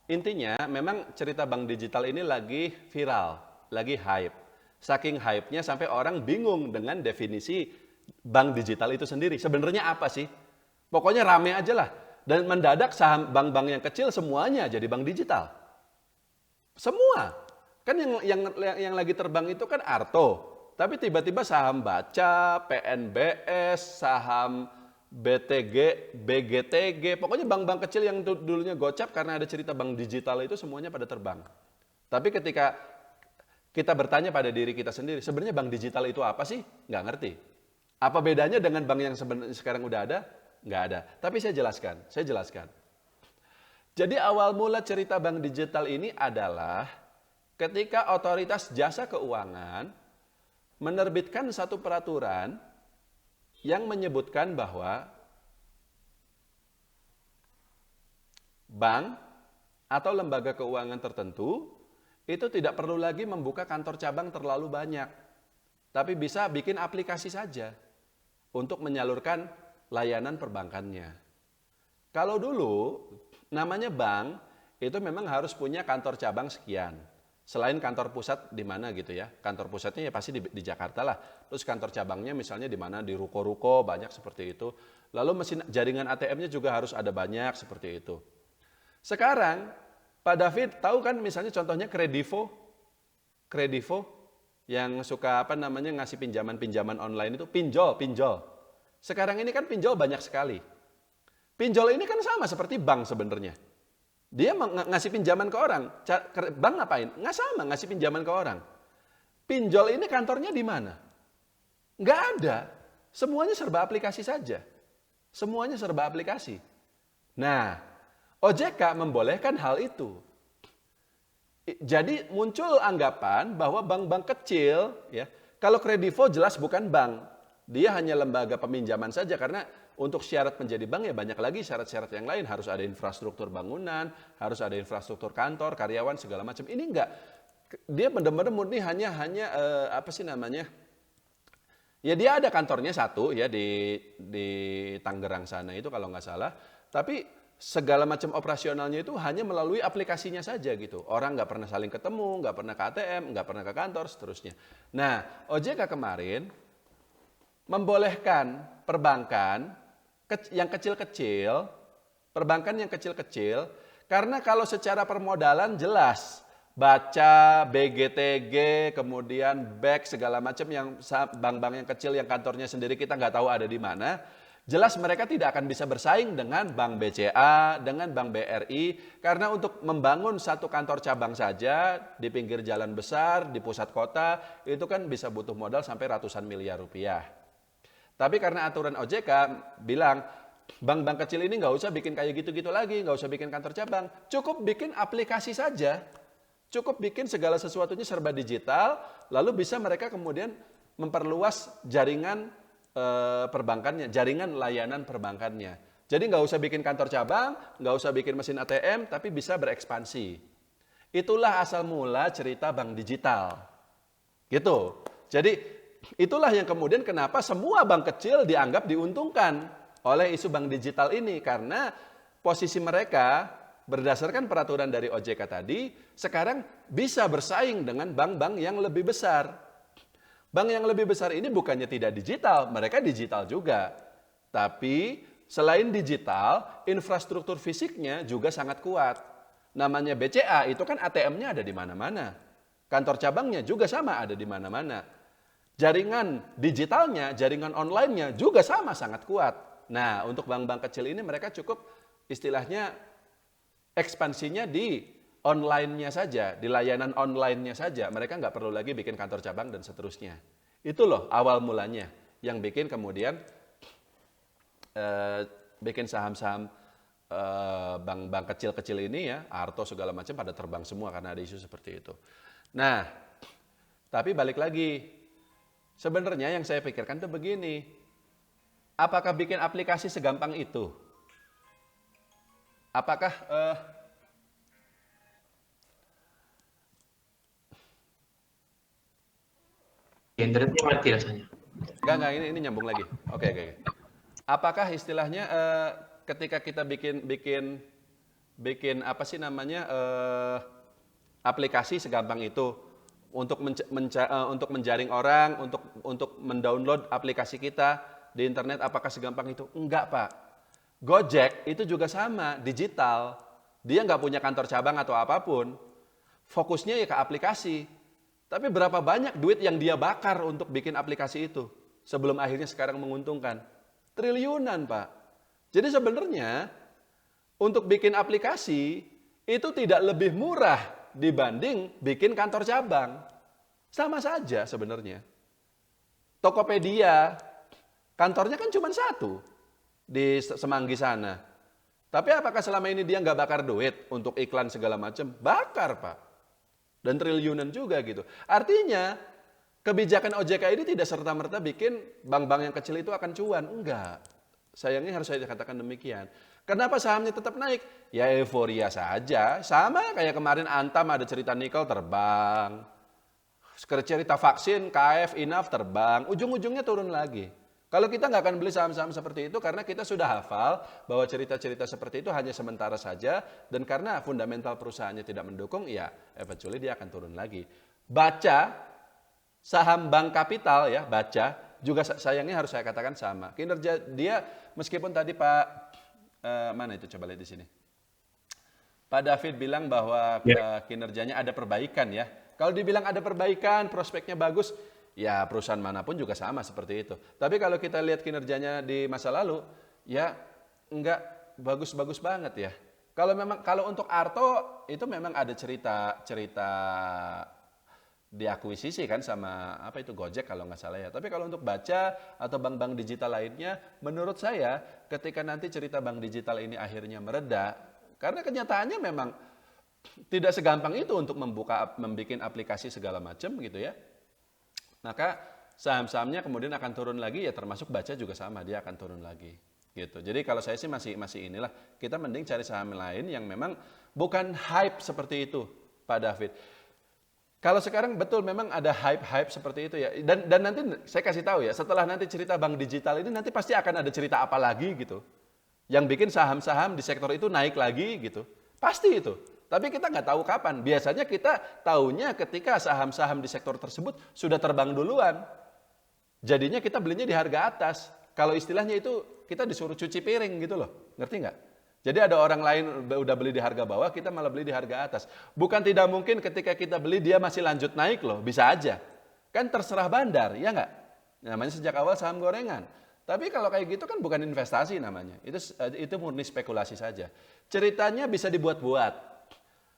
Intinya memang cerita bank digital ini lagi viral, lagi hype. Saking hype-nya sampai orang bingung dengan definisi bank digital itu sendiri. Sebenarnya apa sih? Pokoknya rame aja lah. Dan mendadak saham bank-bank yang kecil semuanya jadi bank digital. Semua. Kan yang lagi terbang itu kan Arto. Tapi tiba-tiba saham Baca, PNBS, saham BTG, BGTG, pokoknya bank-bank kecil yang dulunya gocap karena ada cerita bank digital itu semuanya pada terbang. Tapi ketika kita bertanya pada diri kita sendiri, sebenarnya bank digital itu apa sih? Nggak ngerti. Apa bedanya dengan bank yang sekarang udah ada? Nggak ada. Tapi saya jelaskan. Jadi awal mula cerita bank digital ini adalah ketika otoritas jasa keuangan menerbitkan satu peraturan yang menyebutkan bahwa bank atau lembaga keuangan tertentu itu tidak perlu lagi membuka kantor cabang terlalu banyak, tapi bisa bikin aplikasi saja untuk menyalurkan layanan perbankannya. Kalau dulu namanya bank itu memang harus punya kantor cabang sekian. Selain kantor pusat di mana gitu ya. Kantor pusatnya ya pasti di Jakarta lah. Terus kantor cabangnya misalnya di mana di ruko-ruko banyak seperti itu. Lalu mesin jaringan ATM-nya juga harus ada banyak seperti itu. Sekarang Pak David tahu kan misalnya contohnya Kredivo. Kredivo yang suka ngasih pinjaman-pinjaman online itu pinjol. Sekarang ini kan pinjol banyak sekali. Pinjol ini kan sama seperti bank sebenarnya. Dia ngasih pinjaman ke orang. Bank ngapain? Nggak sama ngasih pinjaman ke orang. Pinjol ini kantornya di mana? Nggak ada. Semuanya serba aplikasi saja. Semuanya serba aplikasi. Nah, OJK membolehkan hal itu. Jadi muncul anggapan bahwa bank-bank kecil, ya, kalau Kredivo jelas bukan bank. Dia hanya lembaga peminjaman saja karena untuk syarat menjadi bank ya banyak lagi syarat-syarat yang lain. Harus ada infrastruktur bangunan, harus ada infrastruktur kantor, karyawan, segala macam. Ini enggak. Dia benar-benar murni hanya ya dia ada kantornya satu ya di Tangerang sana itu kalau nggak salah. Tapi segala macam operasionalnya itu hanya melalui aplikasinya saja gitu. Orang nggak pernah saling ketemu, nggak pernah ke ATM, nggak pernah ke kantor, seterusnya. Nah, OJK kemarin membolehkan perbankan yang kecil-kecil, karena kalau secara permodalan jelas, Baca, BGTG, kemudian BEK, segala macam yang bank-bank yang kecil yang kantornya sendiri kita nggak tahu ada di mana, jelas mereka tidak akan bisa bersaing dengan Bank BCA, dengan Bank BRI, karena untuk membangun satu kantor cabang saja di pinggir jalan besar, di pusat kota, itu kan bisa butuh modal sampai ratusan miliar rupiah. Tapi karena aturan OJK bilang, bank-bank kecil ini nggak usah bikin kayak gitu-gitu lagi, nggak usah bikin kantor cabang, cukup bikin aplikasi saja, cukup bikin segala sesuatunya serba digital, lalu bisa mereka kemudian memperluas jaringan perbankannya, jaringan layanan perbankannya. Jadi nggak usah bikin kantor cabang, nggak usah bikin mesin ATM, tapi bisa berekspansi. Itulah asal mula cerita bank digital. Gitu. Jadi itulah yang kemudian kenapa semua bank kecil dianggap diuntungkan oleh isu bank digital ini. Karena posisi mereka berdasarkan peraturan dari OJK tadi, sekarang bisa bersaing dengan bank-bank yang lebih besar. Bank yang lebih besar ini bukannya tidak digital, mereka digital juga. Tapi selain digital, infrastruktur fisiknya juga sangat kuat. Namanya BCA, itu kan ATM-nya ada di mana-mana. Kantor cabangnya juga sama ada di mana-mana. Jaringan digitalnya, jaringan online-nya juga sama sangat kuat. Nah, untuk bank-bank kecil ini mereka cukup istilahnya ekspansinya di online-nya saja, di layanan online-nya saja. Mereka nggak perlu lagi bikin kantor cabang dan seterusnya. Itu loh awal mulanya yang bikin kemudian bikin saham-saham bank-bank kecil-kecil ini ya, Arto segala macam pada terbang semua karena ada isu seperti itu. Nah, tapi balik lagi, sebenarnya yang saya pikirkan tuh begini, apakah bikin aplikasi segampang itu? Apakah internetnya mati rasanya. Enggak, ini nyambung lagi. Oke. Apakah istilahnya ketika kita bikin bikin apa sih namanya aplikasi segampang itu untuk untuk menjaring orang, untuk mendownload aplikasi kita di internet, apakah segampang itu? Enggak, Pak. Gojek itu juga sama, digital. Dia nggak punya kantor cabang atau apapun. Fokusnya ya ke aplikasi. Tapi berapa banyak duit yang dia bakar untuk bikin aplikasi itu sebelum akhirnya sekarang menguntungkan? Triliunan, Pak. Jadi sebenarnya untuk bikin aplikasi itu tidak lebih murah dibanding bikin kantor cabang. Sama saja sebenarnya. Tokopedia, kantornya kan cuma satu di Semanggi sana. Tapi apakah selama ini dia nggak bakar duit untuk iklan segala macam? Bakar, Pak. Dan triliunan juga gitu. Artinya kebijakan OJK ini tidak serta-merta bikin bank-bank yang kecil itu akan cuan. Enggak. Sayangnya harus saya katakan demikian. Kenapa sahamnya tetap naik? Ya euforia saja. Sama kayak kemarin Antam ada cerita nikel terbang. Cerita vaksin, KF, INAF terbang. Ujung-ujungnya turun lagi. Kalau kita nggak akan beli saham-saham seperti itu karena kita sudah hafal bahwa cerita-cerita seperti itu hanya sementara saja dan karena fundamental perusahaannya tidak mendukung, ya eventually dia akan turun lagi. Baca saham bank kapital ya, baca juga sayangnya harus saya katakan sama. Kinerja dia meskipun tadi Pak mana itu coba lihat di sini. Pak David bilang bahwa kinerjanya ada perbaikan ya. Kalau dibilang ada perbaikan, prospeknya bagus, ya perusahaan manapun juga sama seperti itu. Tapi kalau kita lihat kinerjanya di masa lalu, ya enggak bagus-bagus banget ya. Kalau untuk Arto itu memang ada cerita diakuisisi kan sama apa itu Gojek kalau nggak salah ya. Tapi kalau untuk baca atau bank-bank digital lainnya, menurut saya ketika nanti cerita bank digital ini akhirnya mereda, karena kenyataannya memang tidak segampang itu untuk membuat aplikasi segala macam gitu ya. Maka saham-sahamnya kemudian akan turun lagi ya termasuk baca juga sama dia akan turun lagi gitu. Jadi kalau saya sih masih inilah kita mending cari saham lain yang memang bukan hype seperti itu Pak David. Kalau sekarang betul memang ada hype seperti itu ya dan nanti saya kasih tahu ya setelah nanti cerita bank digital ini nanti pasti akan ada cerita apa lagi gitu yang bikin saham-saham di sektor itu naik lagi gitu pasti itu. Tapi kita nggak tahu kapan. Biasanya kita tahunya ketika saham-saham di sektor tersebut sudah terbang duluan. Jadinya kita belinya di harga atas. Kalau istilahnya itu kita disuruh cuci piring gitu loh. Ngerti nggak? Jadi ada orang lain udah beli di harga bawah, kita malah beli di harga atas. Bukan tidak mungkin ketika kita beli dia masih lanjut naik loh. Bisa aja. Kan terserah bandar, ya nggak? Namanya sejak awal saham gorengan. Tapi kalau kayak gitu kan bukan investasi namanya. Itu murni spekulasi saja. Ceritanya bisa dibuat-buat.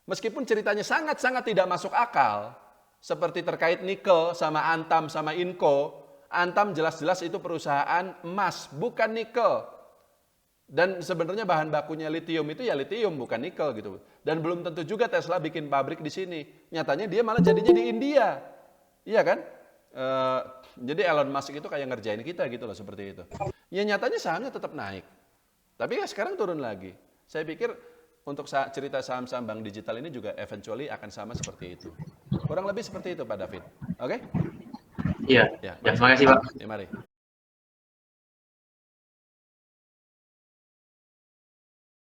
Meskipun ceritanya sangat-sangat tidak masuk akal, seperti terkait nikel sama Antam sama Inco, Antam jelas-jelas itu perusahaan emas, bukan nikel. Dan sebenarnya bahan bakunya litium itu ya litium, bukan nikel gitu. Dan belum tentu juga Tesla bikin pabrik di sini. Nyatanya dia malah jadinya di India. Iya kan? Jadi Elon Musk itu kayak ngerjain kita gitu loh, seperti itu. Ya nyatanya sahamnya tetap naik. Tapi ya sekarang turun lagi. Saya pikir untuk cerita saham-saham bank digital ini juga eventually akan sama seperti itu. Kurang lebih seperti itu Pak David. Oke? Iya. Ya, Ya, terima kasih Pak. ya mari.